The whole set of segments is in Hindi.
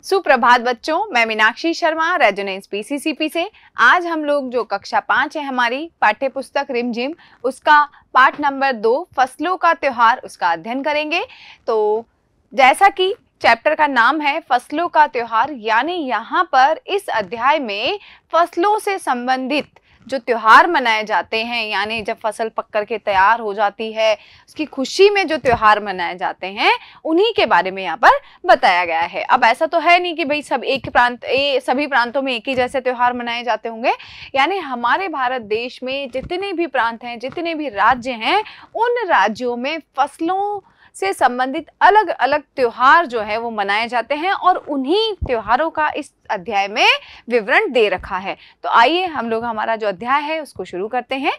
सुप्रभात बच्चों, मैं मीनाक्षी शर्मा रेजोनेंस पीसीसीपी से। आज हम लोग जो कक्षा 5 है हमारी पाठ्य पुस्तक रिमझिम, उसका पाठ नंबर 2 फसलों का त्योहार, उसका अध्ययन करेंगे। तो जैसा कि चैप्टर का नाम है फसलों का त्योहार, यानी यहाँ पर इस अध्याय में फसलों से संबंधित जो त्योहार मनाए जाते हैं, यानी जब फसल पक कर के तैयार हो जाती है उसकी खुशी में जो त्योहार मनाए जाते हैं उन्हीं के बारे में यहाँ पर बताया गया है। अब ऐसा तो है नहीं कि भाई सभी प्रांतों में एक ही जैसे त्योहार मनाए जाते होंगे, यानी हमारे भारत देश में जितने भी प्रांत हैं, जितने भी राज्य हैं, उन राज्यों में फसलों से संबंधित अलग अलग त्योहार जो है वो मनाए जाते हैं और उन्हीं त्योहारों का इस अध्याय में विवरण दे रखा है। तो आइए हम लोग हमारा जो अध्याय है उसको शुरू करते हैं।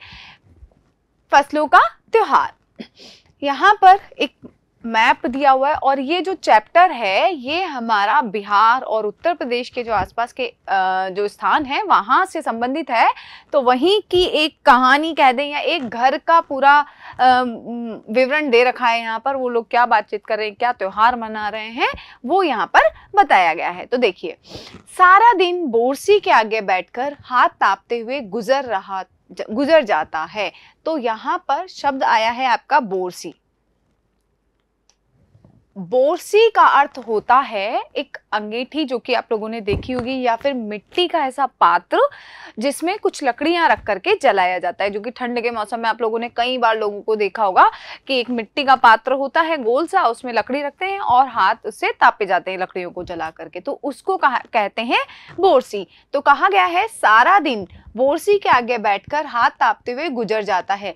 फसलों का त्योहार, यहाँ पर एक मैप दिया हुआ है और ये जो चैप्टर है ये हमारा बिहार और उत्तर प्रदेश के जो आसपास के जो स्थान है वहाँ से संबंधित है। तो वहीं की एक कहानी कह दें या एक घर का पूरा विवरण दे रखा है। यहाँ पर वो लोग क्या बातचीत कर रहे हैं, क्या त्योहार मना रहे हैं, वो यहाँ पर बताया गया है। तो देखिए, सारा दिन बोरसी के आगे बैठकर हाथ तापते हुए गुजर जाता है। तो यहाँ पर शब्द आया है आपका बोरसी। बोरसी का अर्थ होता है एक अंगीठी जो कि आप लोगों ने देखी होगी, या फिर मिट्टी का ऐसा पात्र जिसमें कुछ लकड़ियां रख करके जलाया जाता है, जो कि ठंड के मौसम में आप लोगों ने कई बार लोगों को देखा होगा कि एक मिट्टी का पात्र होता है गोल सा, उसमें लकड़ी रखते हैं और हाथ उससे तापे जाते हैं लकड़ियों को जला करके, तो उसको कहते हैं बोरसी। तो कहा गया है सारा दिन बोरसी के आगे बैठकर हाथ तापते हुए गुजर जाता है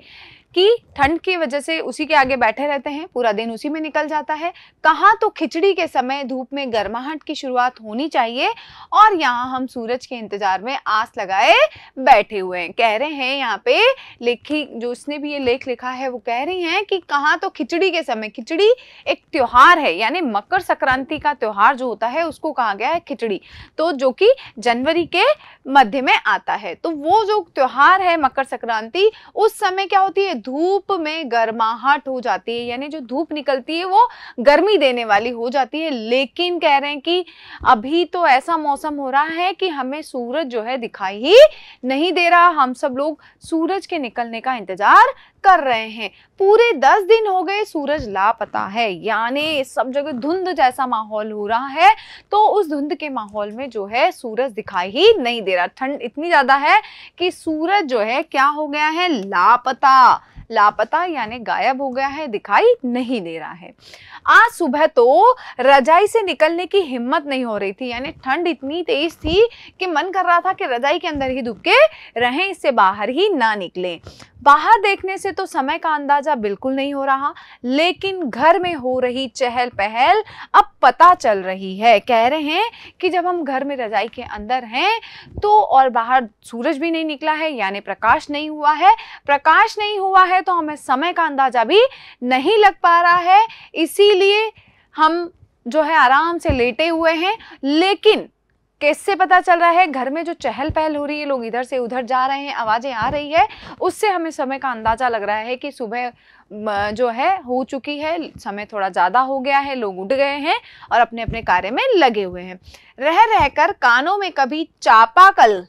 कि ठंड की वजह से उसी के आगे बैठे रहते हैं, पूरा दिन उसी में निकल जाता है। कहाँ तो खिचड़ी के समय धूप में गर्माहट की शुरुआत होनी चाहिए और यहाँ हम सूरज के इंतजार में आस लगाए बैठे हुए हैं। कह रहे हैं यहाँ पे लेखी जो उसने भी ये लेख लिखा है वो कह रही हैं कि कहाँ तो खिचड़ी के समय, खिचड़ी एक त्योहार है, यानी मकर संक्रांति का त्योहार जो होता है उसको कहा गया है खिचड़ी, तो जो कि जनवरी के मध्य में आता है। तो वो जो त्योहार है मकर संक्रांति, उस समय क्या होती है, धूप में गर्माहट हो जाती है, यानी जो धूप निकलती है वो गर्मी देने वाली हो जाती है। लेकिन कह रहे हैं कि अभी तो ऐसा मौसम हो रहा है कि हमें सूरज जो है दिखाई ही नहीं दे रहा, हम सब लोग सूरज के निकलने का इंतजार कर रहे हैं। पूरे 10 दिन हो गए सूरज लापता है, यानी सब जगह धुंध जैसा माहौल हो रहा है। तो उस धुंध के माहौल में जो है सूरज दिखाई ही नहीं दे रहा। ठंड इतनी ज्यादा है कि सूरज जो है क्या हो गया है, लापता यानी गायब हो गया है, दिखाई नहीं दे रहा है। आज सुबह तो रजाई से निकलने की हिम्मत नहीं हो रही थी, यानी ठंड इतनी तेज थी कि मन कर रहा था कि रजाई के अंदर ही दुब के रहें, इससे बाहर ही ना निकलें। बाहर देखने से तो समय का अंदाजा बिल्कुल नहीं हो रहा, लेकिन घर में हो रही चहल पहल अब पता चल रही है। कह रहे हैं कि जब हम घर में रजाई के अंदर हैं तो और बाहर सूरज भी नहीं निकला है, यानी प्रकाश नहीं हुआ है तो हमें समय का अंदाजा भी नहीं लग पा रहा है। इसीलिए हम जो है आराम से लेटे हुए हैं। लेकिन कैसे पता चल रहा है, घर में जो चहल पहल हो रही है, लोग इधर से उधर जा रहे हैं, आवाजें आ रही है, उससे हमें समय का अंदाजा लग रहा है कि सुबह जो है हो चुकी है, समय थोड़ा ज्यादा हो गया है, लोग उठ गए हैं और अपने अपने कार्य में लगे हुए हैं। रह रहकर कानों में कभी चापाकल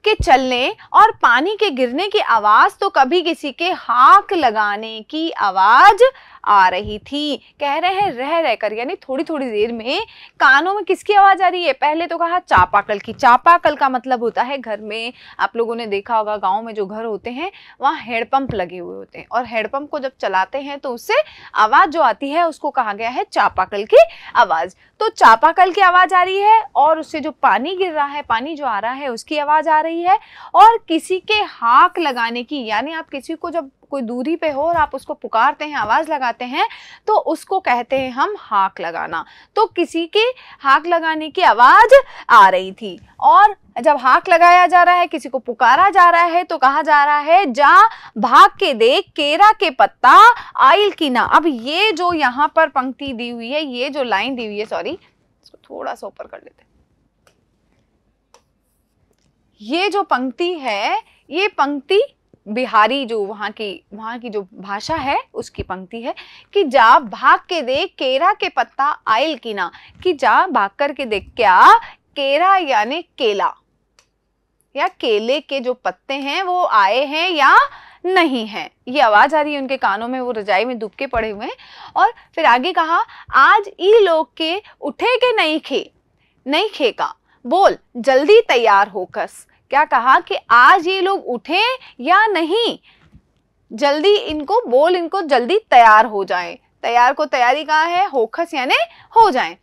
के चलने और पानी के गिरने की आवाज तो कभी किसी के हाक लगाने की आवाज आ रही थी। कह रहे हैं रह रहकर, यानी थोड़ी थोड़ी देर में कानों में किसकी आवाज आ रही है, पहले तो कहा चापाकल की। चापाकल का मतलब होता है घर में, आप लोगों ने देखा होगा गांव में जो घर होते हैं वहाँ हेडपंप लगे हुए होते हैं और हेडपंप को जब चलाते हैं तो उससे आवाज जो आती है उसको कहा गया है चापाकल की आवाज। तो चापाकल की आवाज आ रही है और उससे जो पानी गिर रहा है, पानी जो आ रहा है उसकी आवाज आ रही है, और किसी के हाक लगाने की, यानी आप किसी को जब कोई दूरी पे हो और आप उसको पुकारते हैं, आवाज लगाते हैं, तो उसको कहते हैं हम हाक लगाना। तो किसी के हाक लगाने की आवाज आ रही थी, और जब हाक लगाया जा रहा है, किसी को पुकारा जा रहा है, तो कहा जा रहा है जा भाग के देख केरा के पत्ता आइल की ना। अब ये जो यहाँ पर पंक्ति दी हुई है, ये जो लाइन दी हुई है, सॉरी इसको थोड़ा सा ऊपर कर लेते हैं, ये जो पंक्ति है ये पंक्ति बिहारी जो वहाँ की जो भाषा है उसकी पंक्ति है कि जा भाग के देख केरा के पत्ता आयल की ना, कि जा भाग कर के देख, क्या केरा यानी केला या केले के जो पत्ते हैं वो आए हैं या नहीं है। ये आवाज आ रही है उनके कानों में, वो रजाई में दुबके पड़े हुए हैं। और फिर आगे कहा आज ई लोग के उठे के नहीं खे का, बोल जल्दी तैयार होकस। क्या कहा कि आज ये लोग उठे या नहीं, जल्दी इनको बोल, इनको जल्दी तैयार हो जाएं। तैयार को तैयारी कहा है, होकस यानी हो जाएं।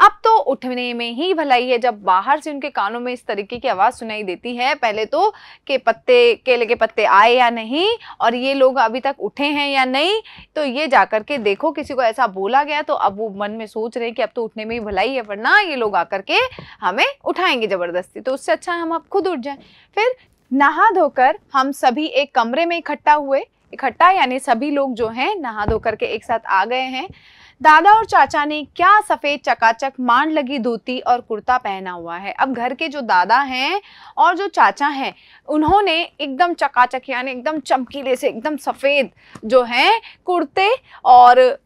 अब तो उठने में ही भलाई है जब बाहर से उनके कानों में इस तरीके की आवाज सुनाई देती है। पहले तो के केले के पत्ते आए या नहीं, और ये लोग अभी तक उठे हैं या नहीं, तो ये जाकर के देखो किसी को ऐसा बोला गया तो अब वो मन में सोच रहे हैं कि अब तो उठने में ही भलाई है, वरना ये लोग आकर के हमें उठाएंगे जबरदस्ती, तो उससे अच्छा हम अब खुद उठ जाएं। फिर नहा धोकर हम सभी एक कमरे में इकट्ठा यानी सभी लोग जो हैं नहा धोकर के एक साथ आ गए हैं। दादा और चाचा ने क्या सफेद चकाचक मान लगी धोती और कुर्ता पहना हुआ है। अब घर के जो दादा हैं और जो चाचा हैं उन्होंने एकदम चकाचक यानी एकदम चमकीले से एकदम सफेद जो है कुर्ते और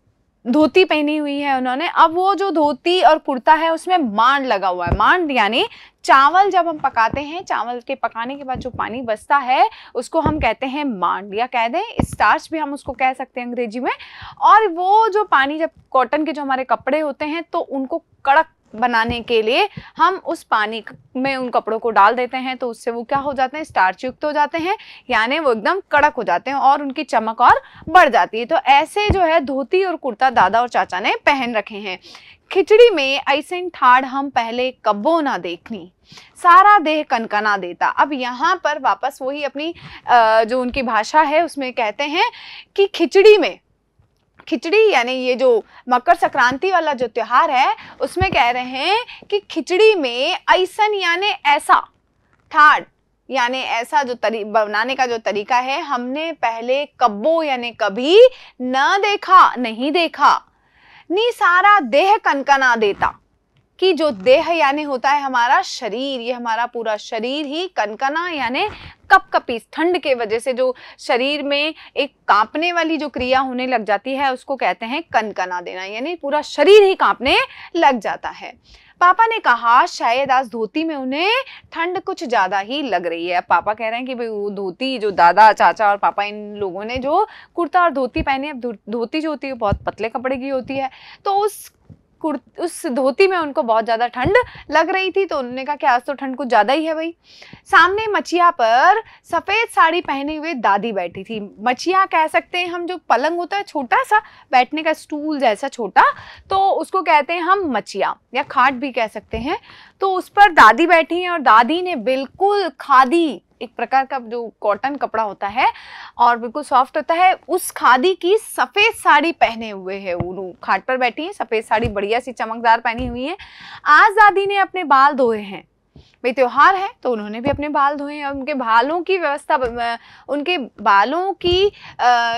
धोती पहनी हुई है उन्होंने। अब वो जो धोती और कुर्ता है उसमें मांड लगा हुआ है। मांड यानी चावल जब हम पकाते हैं, चावल के पकाने के बाद जो पानी बचता है उसको हम कहते हैं मांड, या कह दें स्टार्च भी हम उसको कह सकते हैं अंग्रेजी में। और वो जो पानी जब कॉटन के जो हमारे कपड़े होते हैं तो उनको कड़क बनाने के लिए हम उस पानी में उन कपड़ों को डाल देते हैं, तो उससे वो क्या हो जाते हैं, स्टार्च युक्त हो जाते हैं, यानी वो एकदम कड़क हो जाते हैं और उनकी चमक और बढ़ जाती है। तो ऐसे जो है धोती और कुर्ता दादा और चाचा ने पहन रखे हैं। खिचड़ी में ऐसे ठाड़ हम पहले कब्बो ना देखनी, सारा देह कनकना देता। अब यहाँ पर वापस वही अपनी जो उनकी भाषा है उसमें कहते हैं कि खिचड़ी यानी ये जो मकर संक्रांति वाला जो त्योहार है उसमें कह रहे हैं कि खिचड़ी में ऐसन यानी ऐसा, ठाड़ यानी ऐसा जो बनाने का जो तरीका है हमने पहले कब्बो यानी कभी नहीं देखा। नी सारा देह कनकना देता, कि जो देह यानी होता है हमारा शरीर, ये हमारा पूरा शरीर ही कनकना यानी कपकपी, ठंड के वजह से जो शरीर में एक कांपने वाली जो क्रिया होने लग जाती है उसको कहते हैं कनकना देना, यानी पूरा शरीर ही कांपने लग जाता है। पापा ने कहा शायद आज धोती में उन्हें ठंड कुछ ज्यादा ही लग रही है। पापा कह रहे हैं कि भाई वो धोती जो दादा चाचा और पापा इन लोगों ने जो कुर्ता और धोती पहनी है, अब धोती जो होती है बहुत पतले कपड़े की होती है, तो उस धोती में उनको बहुत ज्यादा ठंड लग रही थी, तो उन्होंने कहा कि आज तो ठंड कुछ ज्यादा ही है भाई। सामने मचिया पर सफेद साड़ी पहने हुए दादी बैठी थी। मचिया कह सकते हैं हम, जो पलंग होता है छोटा सा बैठने का स्टूल जैसा छोटा, तो उसको कहते हैं हम मचिया या खाट भी कह सकते हैं। तो उस पर दादी बैठी हैं और दादी ने बिल्कुल खादी, एक प्रकार का जो कॉटन कपड़ा होता है और बिल्कुल सॉफ्ट होता है, उस खादी की सफेद साड़ी पहने हुए है। वो खाट पर बैठी है, सफेद साड़ी बढ़िया सी चमकदार पहनी हुई है। आज दादी ने अपने बाल धोए हैं, भाई त्योहार है तो उन्होंने भी अपने बाल धोए हैं। उनके बालों की व्यवस्था, उनके बालों की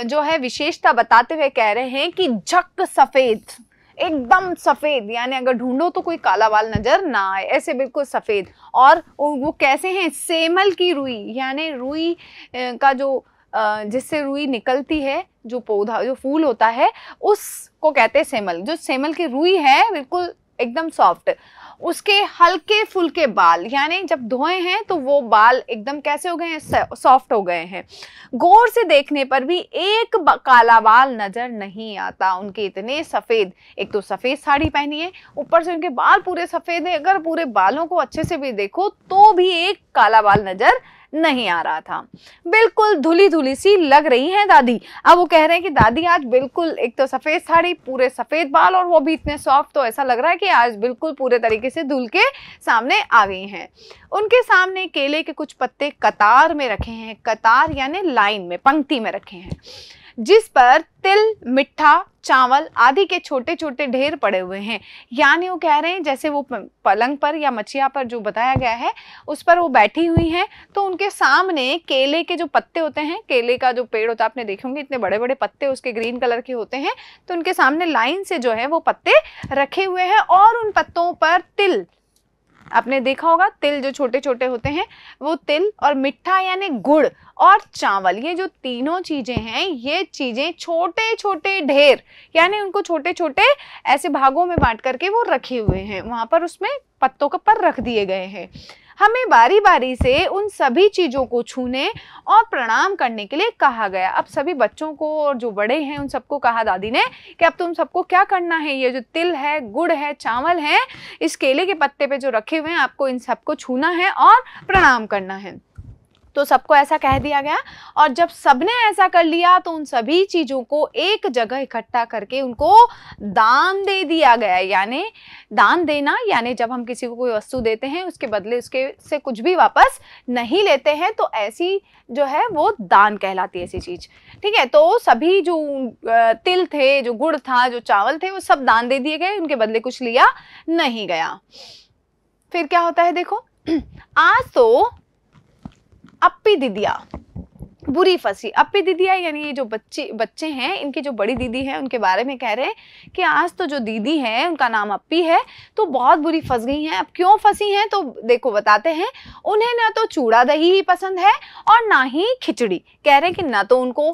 जो है विशेषता बताते हुए कह रहे हैं कि झक सफेद, एकदम सफेद, यानी अगर ढूंढो तो कोई काला बाल नजर ना आए, ऐसे बिल्कुल सफेद। और वो कैसे हैं, सेमल की रुई, यानी रुई का जो जिससे रुई निकलती है, जो पौधा जो फूल होता है उसको कहते हैं सेमल। जो सेमल की रुई है बिल्कुल एकदम सॉफ्ट, उसके हल्के फुल्के बाल, यानी जब धोए हैं तो वो बाल एकदम कैसे हो गए हैं, सॉफ्ट हो गए हैं। गौर से देखने पर भी एक काला बाल नजर नहीं आता, उनके इतने सफेद, एक तो सफेद साड़ी पहनी है, ऊपर से उनके बाल पूरे सफेद है। अगर पूरे बालों को अच्छे से भी देखो तो भी एक काला बाल नजर नहीं आ रहा था। बिल्कुल धुली धुली सी लग रही हैं दादी। अब वो कह रहे हैं कि दादी आज बिल्कुल, एक तो सफेद साड़ी, पूरे सफेद बाल और वो भी इतने सॉफ्ट, तो ऐसा लग रहा है कि आज बिल्कुल पूरे तरीके से धुल के सामने आ गई हैं। उनके सामने केले के कुछ पत्ते कतार में रखे हैं, कतार यानी लाइन में, पंक्ति में रखे हैं, जिस पर तिल, मिठा, चावल आदि के छोटे छोटे ढेर पड़े हुए हैं। यानी वो कह रहे हैं जैसे वो पलंग पर या मचिया पर जो बताया गया है उस पर वो बैठी हुई हैं, तो उनके सामने केले के जो पत्ते होते हैं, केले का जो पेड़ होता है आपने देखे होंगे, इतने बड़े बड़े पत्ते उसके ग्रीन कलर के होते हैं, तो उनके सामने लाइन से जो है वो पत्ते रखे हुए हैं और उन पत्तों पर तिल आपने देखा होगा तिल जो छोटे छोटे होते हैं वो तिल, और मिठा यानी गुड़, और चावल, ये जो तीनों चीजें हैं ये चीजें छोटे छोटे ढेर यानी उनको छोटे छोटे ऐसे भागों में बांट करके वो रखे हुए हैं वहां पर, उसमें पत्तों के पर रख दिए गए हैं। हमें बारी बारी से उन सभी चीजों को छूने और प्रणाम करने के लिए कहा गया। अब सभी बच्चों को और जो बड़े हैं उन सबको कहा दादी ने कि अब तुम सबको क्या करना है, ये जो तिल है, गुड़ है, चावल है, इस केले के पत्ते पे जो रखे हुए हैं आपको इन सबको छूना है और प्रणाम करना है। तो सबको ऐसा कह दिया गया, और जब सबने ऐसा कर लिया तो उन सभी चीजों को एक जगह इकट्ठा करके उनको दान दे दिया गया। यानी दान देना यानी जब हम किसी को कोई वस्तु देते हैं उसके बदले उसके से कुछ भी वापस नहीं लेते हैं, तो ऐसी जो है वो दान कहलाती है ऐसी चीज। ठीक है, तो सभी जो तिल थे, जो गुड़ था, जो चावल थे, वो सब दान दे दिए गए, उनके बदले कुछ लिया नहीं गया। फिर क्या होता है देखो, आज तो अप्पी दीदिया बुरी फंसी। अप्पी दीदिया यानी ये जो बच्चे हैं, इनकी जो बड़ी दीदी है उनके बारे में कह रहे हैं कि आज तो जो दीदी है उनका नाम अप्पी है तो बहुत बुरी फंस गई हैं। अब क्यों फंसी हैं तो देखो बताते हैं। उन्हें ना तो चूड़ा दही ही पसंद है और ना ही खिचड़ी। कह रहे हैं कि ना तो उनको,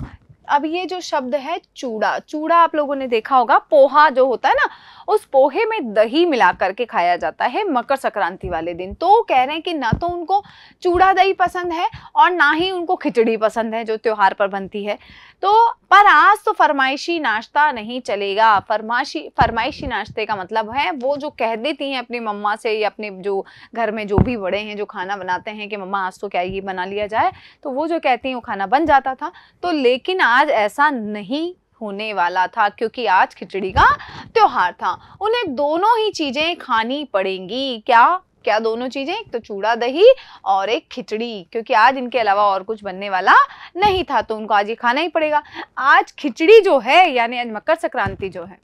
अब ये जो शब्द है चूड़ा, चूड़ा आप लोगों ने देखा होगा, पोहा जो होता है ना, उस पोहे में दही मिला करके खाया जाता है मकर संक्रांति वाले दिन। तो कह रहे हैं कि ना तो उनको चूड़ा दही पसंद है और ना ही उनको खिचड़ी पसंद है जो त्योहार पर बनती है। तो पर आज तो फरमाइशी नाश्ता नहीं चलेगा। फरमाइशी नाश्ते का मतलब है वो जो कह देती हैं अपनी मम्मा से या अपने जो घर में जो भी बड़े हैं जो खाना बनाते हैं कि मम्मा आज तो क्या ये बना लिया जाए, तो वो जो कहती हैं वो खाना बन जाता था। तो लेकिन आज ऐसा नहीं होने वाला था क्योंकि आज खिचड़ी का त्योहार था। उन्हें दोनों ही चीजें खानी पड़ेंगी। क्या क्या दोनों चीजें, एक तो चूड़ा दही और एक खिचड़ी, क्योंकि आज इनके अलावा और कुछ बनने वाला नहीं था तो उनको आज ये खाना ही पड़ेगा। आज खिचड़ी जो है यानी आज मकर संक्रांति जो है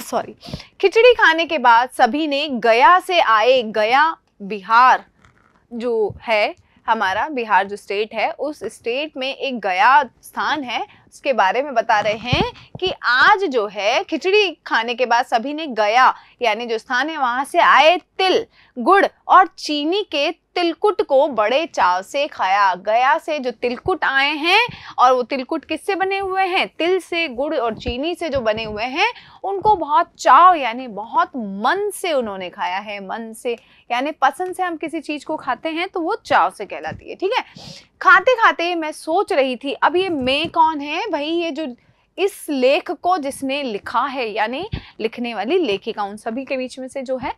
सॉरी, खिचड़ी खाने के बाद सभी ने गया से आए, गया बिहार जो है हमारा, बिहार जो स्टेट है उस स्टेट में एक गया स्थान है, उसके बारे में बता रहे हैं कि आज जो है खिचड़ी खाने के बाद सभी ने गया यानी जो स्थान है वहां से आए तिल, गुड़ और चीनी के तिलकुट को बड़े चाव से खाया। गया से जो तिलकुट आए हैं और वो तिलकुट किससे बने हुए हैं, तिल से, गुड़ और चीनी से जो बने हुए हैं, उनको बहुत चाव यानी बहुत मन से उन्होंने खाया है। मन से यानी पसंद से हम किसी चीज को खाते हैं तो वो चाव से कहलाती है। ठीक है, खाते खाते मैं सोच रही थी, अब ये मैं कौन है भाई, ये जो इस लेख को जिसने लिखा है यानी लिखने वाली लेखिका, उन सभी के बीच में से जो है,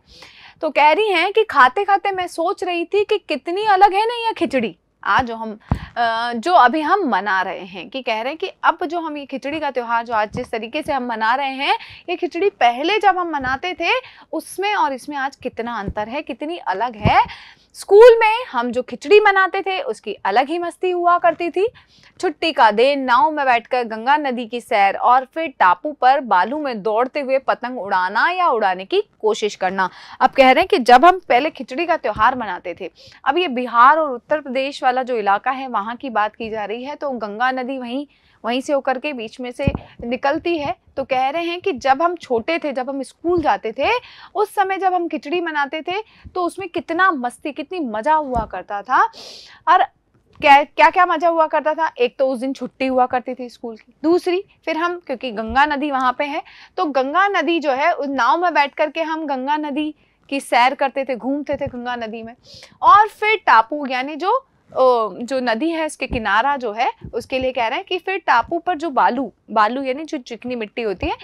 तो कह रही हैं कि खाते खाते मैं सोच रही थी कि कितनी अलग है ना ये खिचड़ी आज जो अभी हम मना रहे हैं। कि कह रहे हैं कि अब जो हम ये खिचड़ी का त्योहार जो आज जिस तरीके से हम मना रहे हैं, ये खिचड़ी पहले जब हम मनाते थे उसमें और इसमें आज कितना अंतर है, कितनी अलग है। स्कूल में हम जो खिचड़ी मनाते थे उसकी अलग ही मस्ती हुआ करती थी। छुट्टी का दिन, नाव में बैठकर गंगा नदी की सैर और फिर टापू पर बालू में दौड़ते हुए पतंग उड़ाना या उड़ाने की कोशिश करना। अब कह रहे हैं कि जब हम पहले खिचड़ी का त्योहार मनाते थे, अब ये बिहार और उत्तर प्रदेश वाला जो इलाका है वहाँ की बात की जा रही है, तो गंगा नदी वहीं से होकर के बीच में से निकलती है। तो कह रहे हैं कि जब हम छोटे थे, जब हम स्कूल जाते थे, उस समय जब हम खिचड़ी मनाते थे तो उसमें कितना मस्ती, कितनी मजा हुआ करता था। और क्या क्या मजा हुआ करता था, एक तो उस दिन छुट्टी हुआ करती थी स्कूल की, दूसरी फिर हम क्योंकि गंगा नदी वहां पे है तो गंगा नदी जो है उस नाव में बैठ करके हम गंगा नदी की सैर करते थे, घूमते थे गंगा नदी में। और फिर टापू यानी जो नदी है उसके किनारा जो है उसके लिए कह रहे हैं कि फिर टापू पर जो बालू यानी जो चिकनी मिट्टी होती है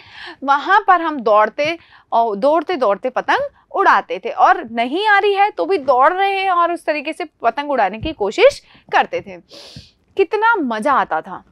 वहां पर हम दौड़ते दौड़ते पतंग उड़ाते थे, और नहीं आ रही है तो भी दौड़ रहे हैं और उस तरीके से पतंग उड़ाने की कोशिश करते थे। कितना मजा आता था।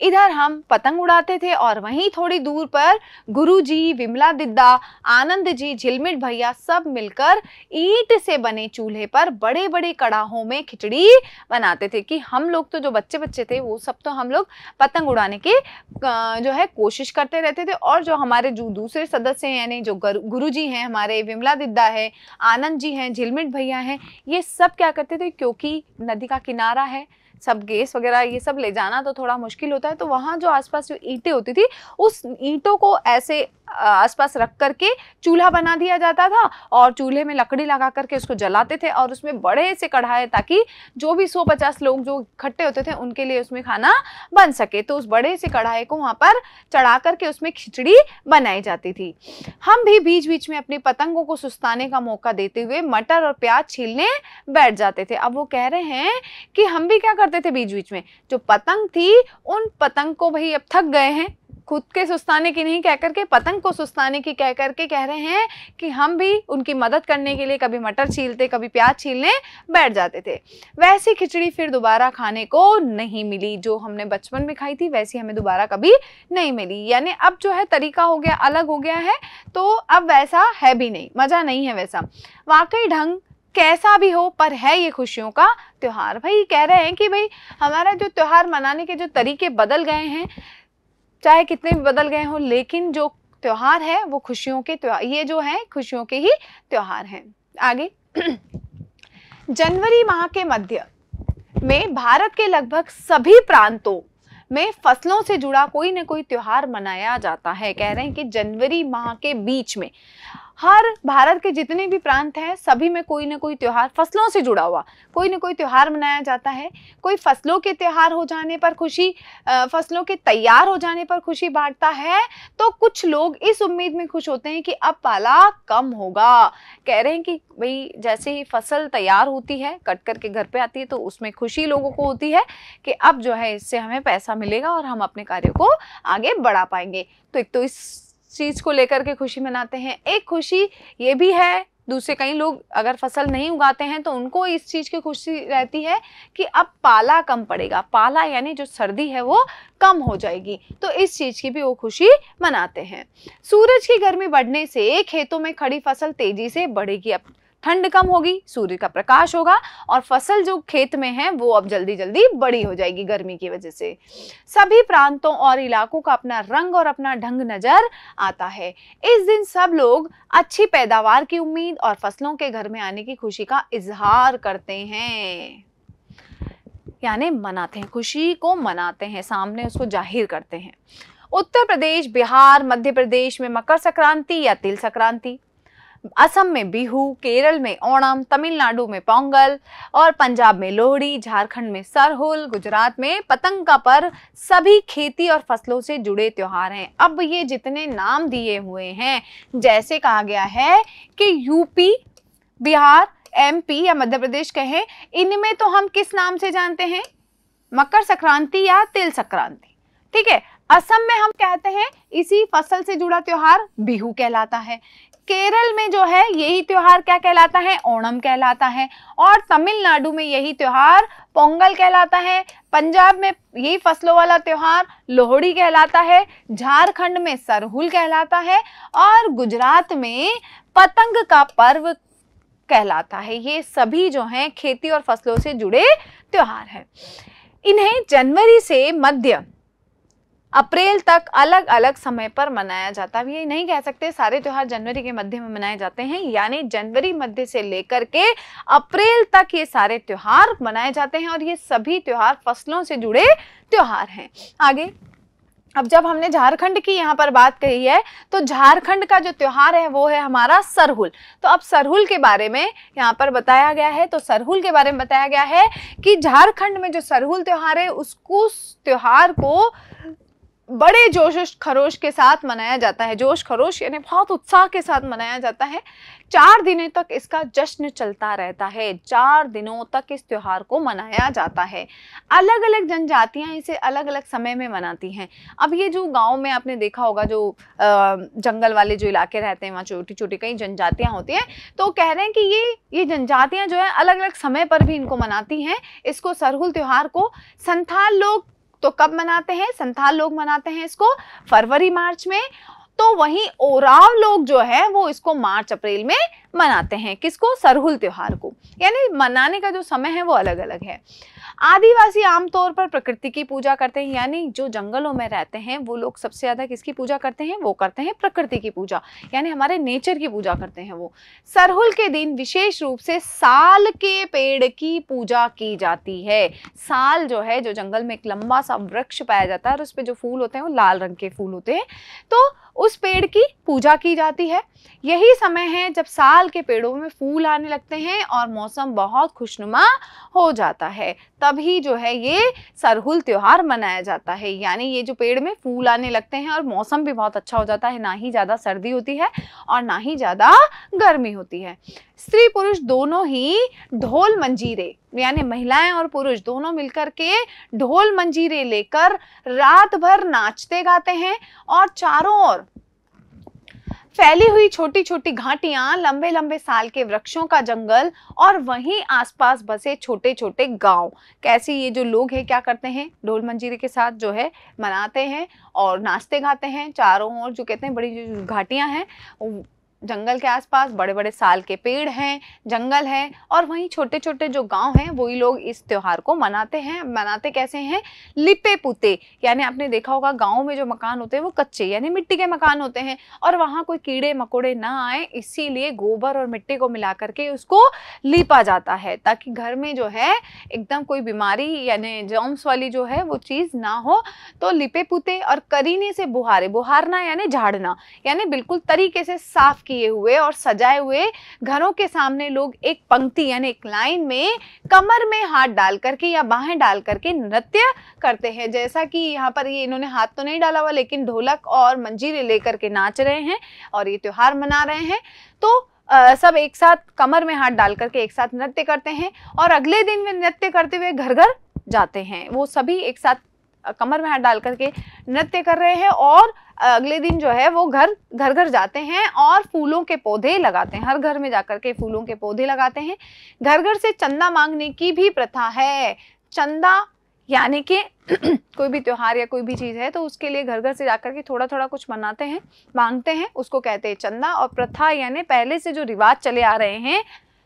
इधर हम पतंग उड़ाते थे और वहीं थोड़ी दूर पर गुरुजी, विमला दिद्दा, आनंद जी, झिलमिट भैया सब मिलकर ईंट से बने चूल्हे पर बड़े बड़े कड़ाहों में खिचड़ी बनाते थे। कि हम लोग तो जो बच्चे थे वो सब तो हम लोग पतंग उड़ाने की जो है कोशिश करते रहते थे, और जो हमारे जो दूसरे सदस्य हैं यानी जो गुरुजी हैं हमारे, विमला दिद्दा है, आनंद जी हैं, झिलमिट भैया हैं, ये सब क्या करते थे, क्योंकि नदी का किनारा है, सब गैस वगैरह ये सब ले जाना तो थोड़ा मुश्किल होता है, तो वहाँ जो आसपास जो ईंटें होती थी उस ईंटों को ऐसे आसपास रख करके चूल्हा बना दिया जाता था और चूल्हे में लकड़ी लगा करके उसको जलाते थे और उसमें बड़े से कढ़ाई, ताकि जो भी 150 लोग जो इकट्ठे होते थे उनके लिए उसमें खाना बन सके। तो उस बड़े से कढ़ाई को वहां पर चढ़ा करके उसमें खिचड़ी बनाई जाती थी। हम भी बीच बीच में अपनी पतंगों को सुस्ताने का मौका देते हुए मटर और प्याज छीलने बैठ जाते थे। अब वो कह रहे हैं कि हम भी क्या करते थे, बीच बीच में जो पतंग थी उन पतंग को, भाई अब थक गए हैं, खुद के सुस्ताने की नहीं कह करके पतंग को सुस्ताने की कह करके कह रहे हैं कि हम भी उनकी मदद करने के लिए कभी मटर छीलते, कभी प्याज छीलने बैठ जाते थे। वैसी खिचड़ी फिर दोबारा खाने को नहीं मिली, जो हमने बचपन में खाई थी वैसी हमें दोबारा कभी नहीं मिली। यानी अब जो है तरीका हो गया, अलग हो गया है, तो अब वैसा है भी नहीं, मजा नहीं है वैसा। वाकई ढंग कैसा भी हो पर है ये खुशियों का त्योहार। भाई कह रहे हैं कि भाई हमारा जो त्योहार मनाने के जो तरीके बदल गए हैं, चाहे कितने भी बदल गए हों, लेकिन जो त्योहार है वो खुशियों के त्योहार, ये जो है खुशियों के ही त्योहार हैं। आगे जनवरी माह के मध्य में भारत के लगभग सभी प्रांतों में फसलों से जुड़ा कोई न कोई त्योहार मनाया जाता है। कह रहे हैं कि जनवरी माह के बीच में हर भारत के जितने भी प्रांत हैं सभी में कोई ना कोई त्योहार फसलों से जुड़ा हुआ कोई ना कोई त्योहार मनाया जाता है। कोई फसलों के त्योहार हो जाने पर खुशी, फसलों के तैयार हो जाने पर खुशी बांटता है, तो कुछ लोग इस उम्मीद में खुश होते हैं कि अब पाला कम होगा। कह रहे हैं कि भाई जैसे ही फसल तैयार होती है, कट करके घर पे आती है, तो उसमें खुशी लोगों को होती है कि अब जो है इससे हमें पैसा मिलेगा और हम अपने कार्यों को आगे बढ़ा पाएंगे। तो एक तो इस चीज को लेकर के खुशी मनाते हैं। एक खुशी ये भी है, दूसरे कई लोग अगर फसल नहीं उगाते हैं तो उनको इस चीज की खुशी रहती है कि अब पाला कम पड़ेगा, पाला यानी जो सर्दी है वो कम हो जाएगी, तो इस चीज की भी वो खुशी मनाते हैं। सूरज की गर्मी बढ़ने से खेतों में खड़ी फसल तेजी से बढ़ेगी, अब ठंड कम होगी, सूर्य का प्रकाश होगा और फसल जो खेत में है वो अब जल्दी जल्दी बड़ी हो जाएगी गर्मी की वजह से। सभी प्रांतों और इलाकों का अपना रंग और अपना ढंग नजर आता है। इस दिन सब लोग अच्छी पैदावार की उम्मीद और फसलों के घर में आने की खुशी का इजहार करते हैं, यानी मनाते हैं, खुशी को मनाते हैं, सामने उसको जाहिर करते हैं। उत्तर प्रदेश, बिहार, मध्य प्रदेश में मकर संक्रांति या तिल संक्रांति, असम में बिहू, केरल में ओणम, तमिलनाडु में पोंगल और पंजाब में लोहड़ी, झारखंड में सरहुल, गुजरात में पतंग का पर्व, सभी खेती और फसलों से जुड़े त्योहार हैं। अब ये जितने नाम दिए हुए हैं, जैसे कहा गया है कि यूपी, बिहार, एमपी या मध्य प्रदेश कहें, इनमें तो हम किस नाम से जानते हैं, मकर संक्रांति या तिल संक्रांति, ठीक है। असम में हम कहते हैं इसी फसल से जुड़ा त्योहार बिहू कहलाता है। केरल में जो है यही त्योहार क्या कहलाता है, ओणम कहलाता है। और तमिलनाडु में यही त्योहार पोंगल कहलाता है। पंजाब में यही फसलों वाला त्योहार लोहड़ी कहलाता है। झारखंड में सरहुल कहलाता है और गुजरात में पतंग का पर्व कहलाता है। ये सभी जो हैं खेती और फसलों से जुड़े त्योहार हैं। इन्हें जनवरी से मध्य अप्रैल तक अलग अलग समय पर मनाया जाता है। ये नहीं कह सकते सारे त्योहार जनवरी के मध्य में मनाए जाते हैं, यानी जनवरी मध्य से लेकर के अप्रैल तक ये सारे त्योहार मनाए जाते हैं और ये सभी त्योहार फसलों से जुड़े त्योहार हैं। आगे अब जब हमने झारखंड की यहाँ पर बात कही है, तो झारखंड का जो त्योहार है वो है हमारा सरहुल। तो अब सरहुल के बारे में यहाँ पर बताया गया है, तो सरहुल के बारे में बताया गया है कि झारखंड में जो सरहुल त्योहार है उस त्योहार को बड़े जोश खरोश के साथ मनाया जाता है। जोश खरोश यानी बहुत उत्साह के साथ मनाया जाता है। 4 दिनों तक इसका जश्न चलता रहता है। 4 दिनों तक इस त्योहार को मनाया जाता है। अलग अलग जनजातियां इसे अलग अलग समय में मनाती हैं। अब ये जो गांव में आपने देखा होगा, जो जंगल वाले जो इलाके रहते हैं वहाँ छोटी छोटी कई जनजातियां होती हैं, तो कह रहे हैं कि ये जनजातियां जो है अलग अलग समय पर भी इनको मनाती हैं, इसको सरहुल त्योहार को। संथाल लोग तो कब मनाते हैं, संथाल लोग मनाते हैं इसको फरवरी मार्च में, तो वहीं ओराव लोग जो है वो इसको मार्च अप्रैल में मनाते हैं। किसको? सरहुल त्योहार को। यानी मनाने का जो समय है वो अलग अलग है। आदिवासी आमतौर पर प्रकृति की पूजा करते हैं, यानी जो जंगलों में रहते हैं वो लोग सबसे ज्यादा किसकी पूजा करते हैं? वो करते हैं प्रकृति की पूजा, यानी हमारे नेचर की पूजा करते हैं वो। सरहुल के दिन विशेष रूप से साल के पेड़ की पूजा की जाती है। साल जो है, जो जंगल में एक लंबा सा वृक्ष पाया जाता है और उस पे जो फूल होते हैं वो लाल रंग के फूल होते हैं, तो उस पेड़ की पूजा की जाती है। यही समय है जब साल के पेड़ों में फूल आने लगते हैं और मौसम बहुत खुशनुमा हो जाता है, तभी जो है ये सरहुल त्योहार मनाया जाता है। यानी ये जो पेड़ में फूल आने लगते हैं और मौसम भी बहुत अच्छा हो जाता है, ना ही ज्यादा सर्दी होती है और ना ही ज्यादा गर्मी होती है। स्त्री पुरुष दोनों ही ढोल मंजीरे, यानी महिलाएं और पुरुष दोनों मिलकर के ढोल मंजीरे लेकर रात भर नाचते गाते हैं और चारों ओर फैली हुई छोटी छोटी घाटियां, लंबे लंबे साल के वृक्षों का जंगल और वहीं आसपास बसे छोटे छोटे गांव, कैसे ये जो लोग हैं क्या करते हैं? ढोल मंजीरे के साथ जो है मनाते हैं और नाचते गाते हैं। चारों ओर जो कहते हैं बड़ी जो घाटियां हैं, जंगल के आसपास बड़े बड़े साल के पेड़ हैं, जंगल है और वहीं छोटे छोटे जो गांव हैं वही लोग इस त्योहार को मनाते हैं। मनाते कैसे हैं? लिपे पुते, यानी आपने देखा होगा गांव में जो मकान होते हैं वो कच्चे यानी मिट्टी के मकान होते हैं और वहां कोई कीड़े मकोड़े ना आए, इसीलिए गोबर और मिट्टी को मिला करके उसको लीपा जाता है ताकि घर में जो है एकदम कोई बीमारी यानी जर्म्स वाली जो है वो चीज ना हो। तो लिपे पुते और करीने से बुहारे, बुहारना यानी झाड़ना, यानी बिल्कुल तरीके से साफ किए हुए और सजाए हुए घरों के सामने लोग एक पंक्ति यानी एक लाइन में कमर में हाथ डाल करके या बाहें डाल करके नृत्य करते हैं। जैसा कि यहाँ पर ये इन्होंने हाथ तो नहीं डाला हुआ लेकिन ढोलक और मंजीरे लेकर के नाच रहे हैं और ये त्योहार मना रहे हैं। तो सब एक साथ कमर में हाथ डाल करके एक साथ नृत्य करते हैं और अगले दिन वे नृत्य करते हुए घर घर जाते हैं। वो सभी एक साथ कमर में हाथ डाल करके नृत्य कर रहे हैं और अगले दिन जो है वो घर घर जाते हैं और फूलों के पौधे लगाते हैं। हर घर में जाकर के फूलों के पौधे लगाते हैं। घर घर से चंदा मांगने की भी प्रथा है। चंदा यानी कि कोई भी त्योहार या कोई भी चीज है तो उसके लिए घर घर से जाकर के थोड़ा थोड़ा कुछ बनाते हैं, मांगते हैं, उसको कहते हैं चंदा। और प्रथा यानी पहले से जो रिवाज चले आ रहे हैं,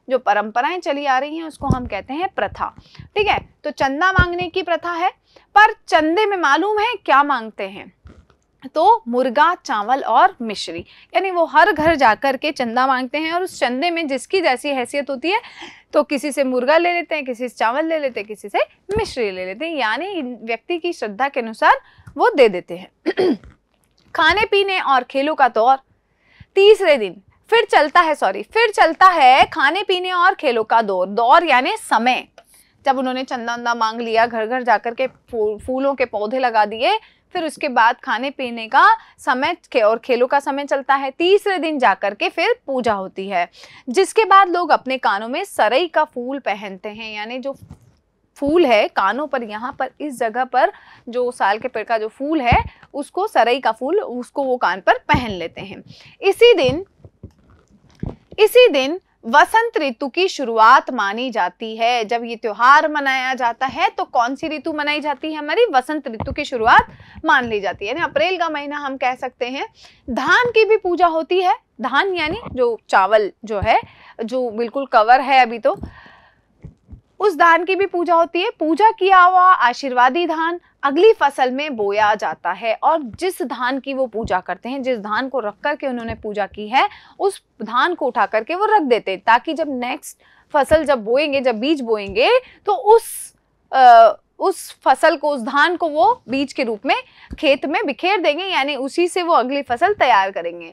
जो परंपराएं चली आ रही हैं, उसको हम कहते हैं प्रथा। ठीक है, तो चंदा मांगने की प्रथा है। पर चंदे में मालूम है क्या मांगते हैं? तो मुर्गा, चावल और मिश्री, यानी वो हर घर जाकर के चंदा मांगते हैं और उस चंदे में जिसकी जैसी हैसियत होती है तो किसी से मुर्गा ले लेते हैं, किसी से चावल ले लेते हैं, किसी से मिश्री ले लेते हैं, यानी व्यक्ति की श्रद्धा के अनुसार वो दे देते हैं। खाने पीने और खेलों का दौर तीसरे दिन फिर चलता है खाने पीने और खेलों का दौर यानी समय। जब उन्होंने चंदा वंदा मांग लिया, घर घर जाकर के फूलों के पौधे लगा दिए, फिर उसके बाद खाने पीने का समय और खेलों का समय चलता है। तीसरे दिन जाकर के फिर पूजा होती है, जिसके बाद लोग अपने कानों में सरई का फूल पहनते हैं, यानी जो फूल है कानों पर, यहाँ पर इस जगह पर जो साल के पेड़ का जो फूल है उसको सरई का फूल, उसको वो कान पर पहन लेते हैं। इसी दिन वसंत ऋतु की शुरुआत मानी जाती है। जब ये त्योहार मनाया जाता है तो कौन सी ऋतु मनाई जाती है? हमारी वसंत ऋतु की शुरुआत मान ली जाती है, यानी अप्रैल का महीना हम कह सकते हैं। धान की भी पूजा होती है। धान यानी जो चावल जो है, जो बिल्कुल कवर है अभी, तो उस धान की भी पूजा होती है। पूजा किया हुआ आशीर्वादी धान अगली फसल में बोया जाता है और जिस धान की वो पूजा करते हैं, जिस धान को रख करके उन्होंने पूजा की है, उस धान को उठा करके वो रख देते हैं ताकि जब नेक्स्ट फसल जब बोएंगे, जब बीज बोएंगे तो उस फसल को, उस धान को वो बीज के रूप में खेत में बिखेर देंगे, यानी उसी से वो अगली फसल तैयार करेंगे।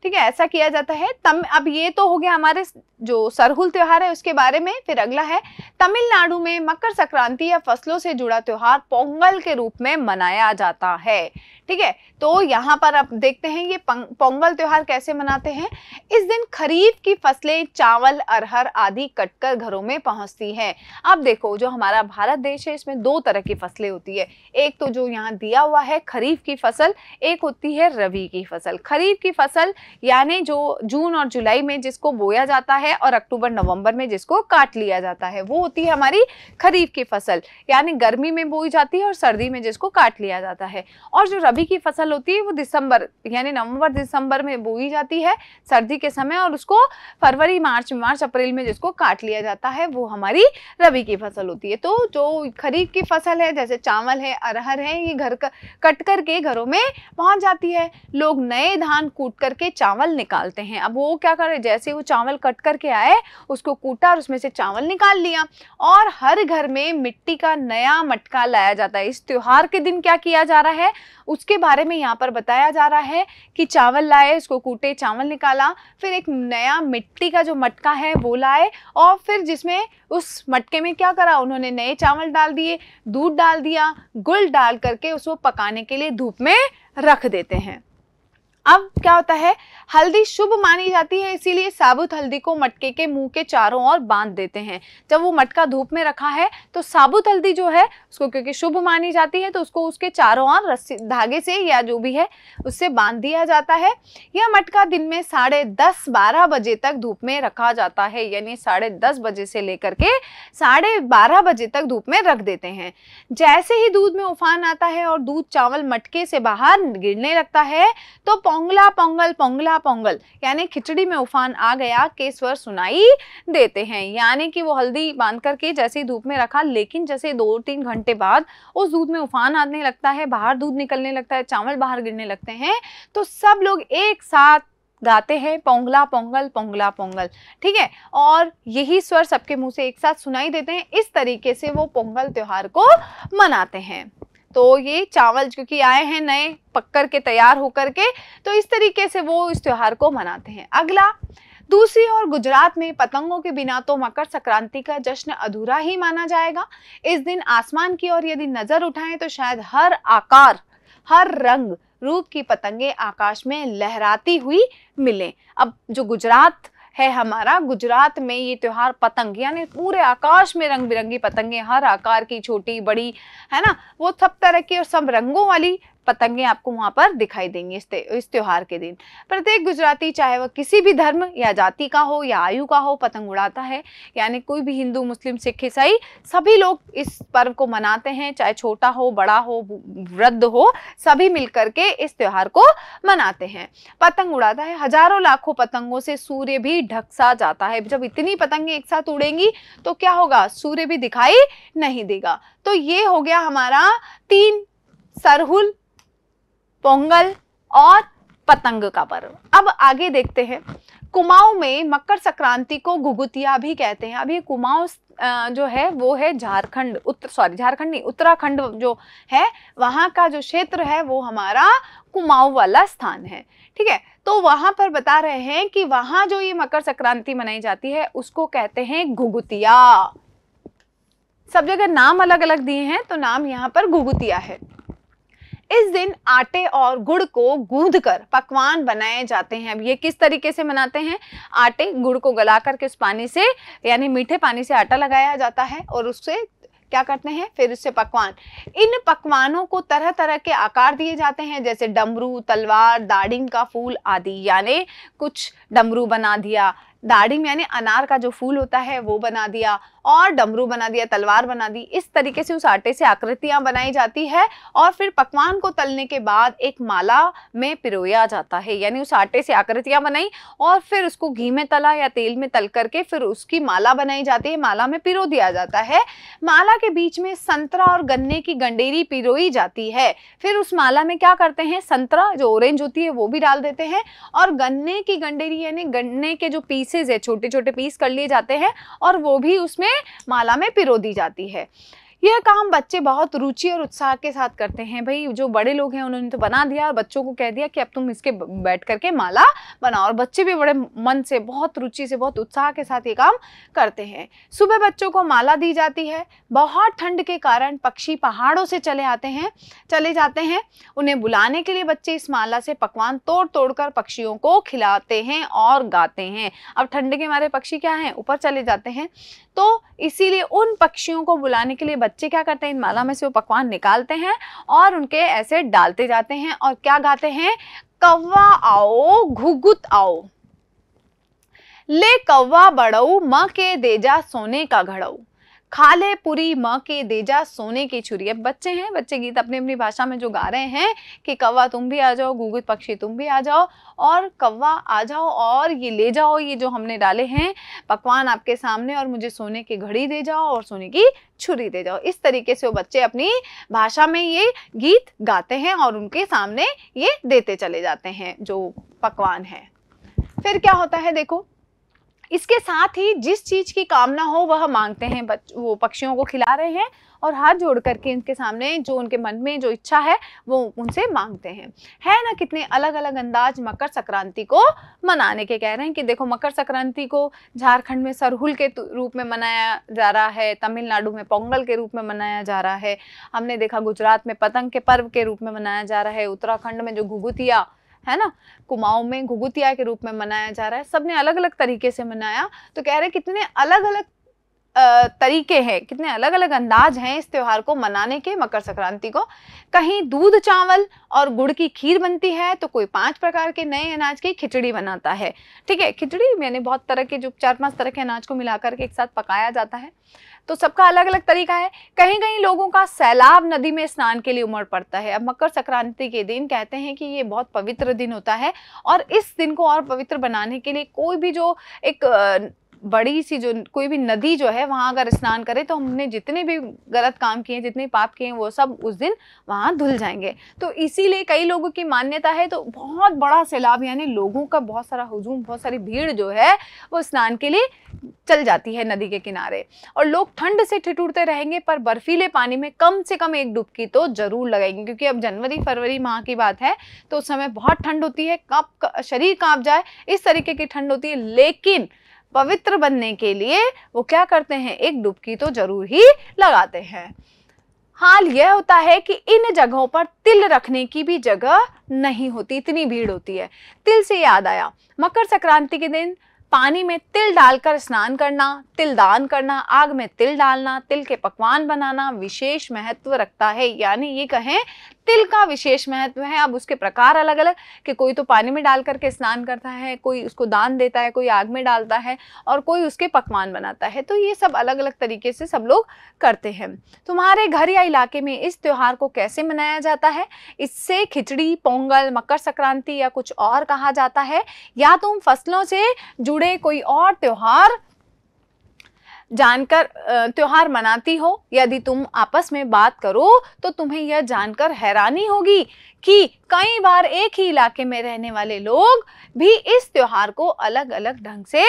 ठीक है, ऐसा किया जाता है। अब ये तो हो गया हमारे जो सरहुल त्योहार है उसके बारे में। फिर अगला है तमिलनाडु में मकर संक्रांति या फसलों से जुड़ा त्योहार पोंगल के रूप में मनाया जाता है। ठीक है, तो यहाँ पर अब देखते हैं ये पोंगल त्योहार कैसे मनाते हैं। इस दिन खरीफ की फसलें चावल, अरहर आदि कटकर घरों में पहुंचती हैं। अब देखो, जो हमारा भारत देश है इसमें दो तरह की फसलें होती है। एक तो जो यहाँ दिया हुआ है खरीफ की फसल, एक होती है रबी की फसल। खरीफ की फसल यानी जो जून और जुलाई में जिसको बोया जाता है और अक्टूबर नवंबर में जिसको काट लिया जाता है, वो होती है हमारी खरीफ की फसल, यानी गर्मी में बोई जाती है और सर्दी में जिसको काट लिया जाता है। और जो रबी की फसल होती है वो दिसंबर यानी नवंबर दिसंबर में बोई जाती है सर्दी के समय, और उसको फरवरी मार्च अप्रैल में जिसको काट लिया जाता है वो हमारी रबी की फसल होती है। तो जो खरीफ की फसल है जैसे चावल है, अरहर है, ये घर का कट करके घरों में पहुंच जाती है। लोग नए धान कूट करके चावल निकालते हैं। अब वो क्या करे, जैसे वो चावल कट करके आए उसको कूटा और उसमें से चावल निकाल लिया, और हर घर में मिट्टी का नया मटका लाया जाता है। इस त्योहार के दिन क्या किया जा रहा है उसके बारे में यहाँ पर बताया जा रहा है कि चावल लाए, उसको कूटे, चावल निकाला, फिर एक नया मिट्टी का जो मटका है वो लाए, और फिर जिसमें उस मटके में क्या करा, उन्होंने नए चावल डाल दिए, दूध डाल दिया, गुड़ डाल करके उसको पकाने के लिए धूप में रख देते हैं। अब क्या होता है, हल्दी शुभ मानी जाती है, इसीलिए साबुत हल्दी को मटके के मुंह के चारों ओर बांध देते हैं। जब वो मटका धूप में रखा है तो साबुत हल्दी जो है उसको क्योंकि शुभ मानी जाती है तो उसको उसके चारों ओर रस्सी धागे से या जो भी है उससे बांध दिया जाता है। यह मटका दिन में 10:30-12 बजे तक धूप में रखा जाता है, यानी 10:30 बजे से लेकर के 12:30 बजे तक धूप में रख देते हैं। जैसे ही दूध में उफान आता है और दूध चावल मटके से बाहर गिरने लगता है तो पोंगला पोंगल पोंगला पोंगल यानी खिचड़ी में उफान आ गया के स्वर सुनाई देते हैं। यानी कि वो हल्दी बांध करके जैसे ही धूप में रखा, लेकिन जैसे 2-3 घंटे बाद उस दूध में उफान आने लगता है, बाहर दूध निकलने लगता है, चावल बाहर गिरने लगते हैं, तो सब लोग एक साथ गाते हैं पोंगला पोंगल पोंगला पोंगल, ठीक है। और यही स्वर सबके मुंह से एक साथ सुनाई देते हैं। इस तरीके से वो पोंगल त्योहार को मनाते हैं। तो ये चावल क्योंकि आए हैं नए पक कर के तैयार होकर के, तो इस तरीके से वो इस त्योहार को मनाते हैं। अगला, दूसरी ओर गुजरात में पतंगों के बिना तो मकर संक्रांति का जश्न अधूरा ही माना जाएगा। इस दिन आसमान की ओर यदि नजर उठाएं तो शायद हर आकार, हर रंग रूप की पतंगे आकाश में लहराती हुई मिले। अब जो गुजरात है हमारा, गुजरात में ये त्योहार पतंग यानी पूरे आकाश में रंग बिरंगी पतंगे, हर आकार की, छोटी बड़ी, है ना, वो सब तरह की और सब रंगों वाली पतंगे आपको वहां पर दिखाई देंगी इस त्योहार के दिन। प्रत्येक गुजराती चाहे वह किसी भी धर्म या जाति का हो या आयु का हो पतंग उड़ाता है, यानी कोई भी हिंदू, मुस्लिम, सिख, ईसाई सभी लोग इस पर्व को मनाते हैं, चाहे छोटा हो, बड़ा हो, वृद्ध हो, सभी मिलकर के इस त्योहार को मनाते हैं। पतंग उड़ाता है, हजारों लाखों पतंगों से सूर्य भी ढकसा जाता है। जब इतनी पतंगे एक साथ उड़ेंगी तो क्या होगा, सूर्य भी दिखाई नहीं देगा। तो ये हो गया हमारा 3 सरहुल, पोंगल और पतंग का पर्व। अब आगे देखते हैं, कुमाऊं में मकर संक्रांति को घुघुतिया भी कहते हैं। अब ये कुमाऊं जो है वो है झारखंड, झारखंड नहीं, उत्तराखंड जो है वहां का जो क्षेत्र है वो हमारा कुमाऊं वाला स्थान है, ठीक है। तो वहां पर बता रहे हैं कि वहां जो ये मकर संक्रांति मनाई जाती है उसको कहते हैं घुघुतिया। सब जगह नाम अलग अलग दिए हैं तो नाम यहाँ पर घुघुतिया है। इस दिन आटे और गुड़ को गूंथकर पकवान बनाए जाते हैं। अब ये किस तरीके से मनाते हैं, आटे गुड़ को गला करके उस पानी से यानी मीठे पानी से आटा लगाया जाता है और उससे क्या करते हैं, फिर उससे पकवान। इन पकवानों को तरह तरह के आकार दिए जाते हैं, जैसे डमरू, तलवार, दाड़िम का फूल आदि। यानी कुछ डमरू बना दिया, दाड़िम यानी अनार का जो फूल होता है वो बना दिया, और डमरू बना दिया, तलवार बना दी। इस तरीके से उस आटे से आकृतियां बनाई जाती है और फिर पकवान को तलने के बाद एक माला में पिरोया जाता है। यानी उस आटे से आकृतियां बनाई और फिर उसको घी में तला या तेल में तल करके फिर उसकी माला बनाई जाती है, माला में पिरो दिया जाता है। माला के बीच में संतरा और गन्ने की गंडेरी पिरोई जाती है। फिर उस माला में क्या करते हैं, संतरा जो ऑरेंज होती है वो भी डाल देते हैं, और गन्ने की गंडेरी यानी गन्ने के जो पीसेज है, छोटे छोटे पीस कर लिए जाते हैं और वो भी उसमें माला में पिरो दी जाती है। यह काम बच्चे बहुत रुचि और उत्साह के साथ करते हैं। भाई जो बड़े लोग हैं उन्होंने तो बना दिया और बच्चों को कह दिया कि अब तुम इसके बैठ करके माला बनाओ, और बच्चे भी बड़े मन से, बहुत रुचि से, बहुत उत्साह के साथ ये काम करते हैं। सुबह बच्चों को माला दी जाती है। बहुत ठंड के कारण पक्षी पहाड़ों से चले जाते हैं। उन्हें बुलाने के लिए बच्चे इस माला से पकवान तोड़ तोड़ कर पक्षियों को खिलाते हैं और गाते हैं। अब ठंड के मारे पक्षी क्या हैं, ऊपर चले जाते हैं, तो इसीलिए उन पक्षियों को बुलाने के लिए बच्चे क्या करते हैं, इन माला में से वो पकवान निकालते हैं और उनके ऐसे डालते जाते हैं और क्या गाते हैं, कौवा आओ घुघुत आओ, ले कौवा बड़ऊ माँ के देजा सोने का घड़ऊ, खा ले पूरी माँ के देजा सोने की छुरी। अब बच्चे हैं, बच्चे गीत अपनी अपनी भाषा में जो गा रहे हैं कि कौवा तुम भी आ जाओ, घुघुत पक्षी तुम भी आ जाओ, और कौवा आ जाओ और ये ले जाओ ये जो हमने डाले हैं पकवान आपके सामने, और मुझे सोने की घड़ी दे जाओ और सोने की छुरी दे जाओ। इस तरीके से वो बच्चे अपनी भाषा में ये गीत गाते हैं और उनके सामने ये देते चले जाते हैं जो पकवान है। फिर क्या होता है देखो, इसके साथ ही जिस चीज की कामना हो वह मांगते हैं, वो पक्षियों को खिला रहे हैं और हाथ जोड़ करके इनके सामने जो उनके मन में जो इच्छा है वो उनसे मांगते हैं। है ना कितने अलग अलग अंदाज मकर संक्रांति को मनाने के। कह रहे हैं कि देखो मकर संक्रांति को झारखंड में सरहुल के रूप में मनाया जा रहा है, तमिलनाडु में पोंगल के रूप में मनाया जा रहा है, हमने देखा गुजरात में पतंग के पर्व के रूप में मनाया जा रहा है, उत्तराखंड में जो घुघुतिया है ना कुमाऊं में घुघुतिया के रूप में मनाया जा रहा है। सबने अलग अलग तरीके से मनाया। तो कह रहे कितने अलग अलग तरीके हैं, कितने अलग अलग अंदाज हैं इस त्योहार को मनाने के, मकर संक्रांति को। कहीं दूध चावल और गुड़ की खीर बनती है, तो कोई 5 प्रकार के नए अनाज की खिचड़ी बनाता है। ठीक है, खिचड़ी मैंने बहुत तरह के जो 4-5 तरह के अनाज को मिलाकर के एक साथ पकाया जाता है, तो सबका अलग अलग तरीका है। कहीं कहीं लोगों का सैलाब नदी में स्नान के लिए उमड़ पड़ता है। अब मकर संक्रांति के दिन कहते हैं कि ये बहुत पवित्र दिन होता है, और इस दिन को और पवित्र बनाने के लिए कोई भी जो एक बड़ी सी जो कोई भी नदी जो है वहां अगर स्नान करे तो हमने जितने भी गलत काम किए, जितने पाप किए, वो सब उस दिन वहां धुल जाएंगे। तो इसीलिए कई लोगों की मान्यता है, तो बहुत बड़ा सैलाब यानी लोगों का बहुत सारा हुजूम, बहुत सारी भीड़ जो है वो स्नान के लिए चल जाती है नदी के किनारे, और लोग ठंड से ठिठुरते रहेंगे, पर बर्फीले पानी में कम से कम एक डुबकी तो जरूर लगाएंगे, क्योंकि अब जनवरी फरवरी माह की बात है तो उस समय बहुत ठंड होती है, शरीर कांप जाए इस तरीके की ठंड होती है। लेकिन पवित्र बनने के लिए वो क्या करते हैं, एक डुबकी तो जरूर ही लगाते हैं। हाल यह होता है कि इन जगहों पर तिल रखने की भी जगह नहीं होती, इतनी भीड़ होती है। तिल से याद आया, मकर संक्रांति के दिन पानी में तिल डालकर स्नान करना, तिल दान करना, आग में तिल डालना, तिल के पकवान बनाना विशेष महत्व रखता है। यानी ये कहें तिल का विशेष महत्व है। अब उसके प्रकार अलग अलग, कि कोई तो पानी में डाल करके स्नान करता है, कोई उसको दान देता है, कोई आग में डालता है, और कोई उसके पकवान बनाता है। तो ये सब अलग अलग तरीके से सब लोग करते हैं। तुम्हारे घर या इलाके में इस त्योहार को कैसे मनाया जाता है? इससे खिचड़ी, पोंगल, मकर संक्रांति या कुछ और कहा जाता है, या तुम फसलों से जुड़े कोई और त्योहार जानकर त्योहार मनाती हो? यदि तुम आपस में बात करो तो तुम्हें यह जानकर हैरानी होगी कि कई बार एक ही इलाके में रहने वाले लोग भी इस त्योहार को अलग अलग ढंग से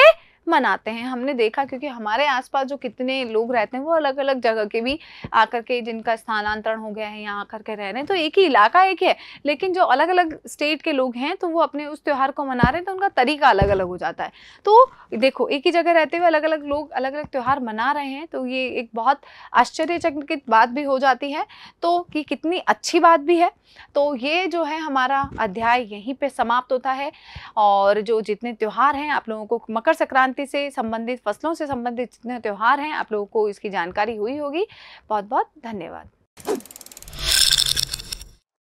मनाते हैं। हमने देखा, क्योंकि हमारे आसपास जो कितने लोग रहते हैं वो अलग अलग जगह के भी आकर के, जिनका स्थानांतरण हो गया है, यहाँ आकर के रह रहे हैं, तो एक ही इलाका एक है, लेकिन जो अलग अलग स्टेट के लोग हैं तो वो अपने उस त्योहार को मना रहे हैं, तो उनका तरीका अलग अलग हो जाता है। तो देखो, एक ही जगह रहते हुए अलग अलग लोग अलग अलग त्योहार मना रहे हैं, तो ये एक बहुत आश्चर्यचकित बात भी हो जाती है, तो कि कितनी अच्छी बात भी है। तो ये जो है हमारा अध्याय यहीं पे समाप्त होता है, और जो जितने त्योहार हैं आप लोगों को मकर संक्रांति से संबंधित, फसलों से संबंधित जितने त्योहार हैं आप लोगों को इसकी जानकारी हुई होगी। बहुत बहुत धन्यवाद।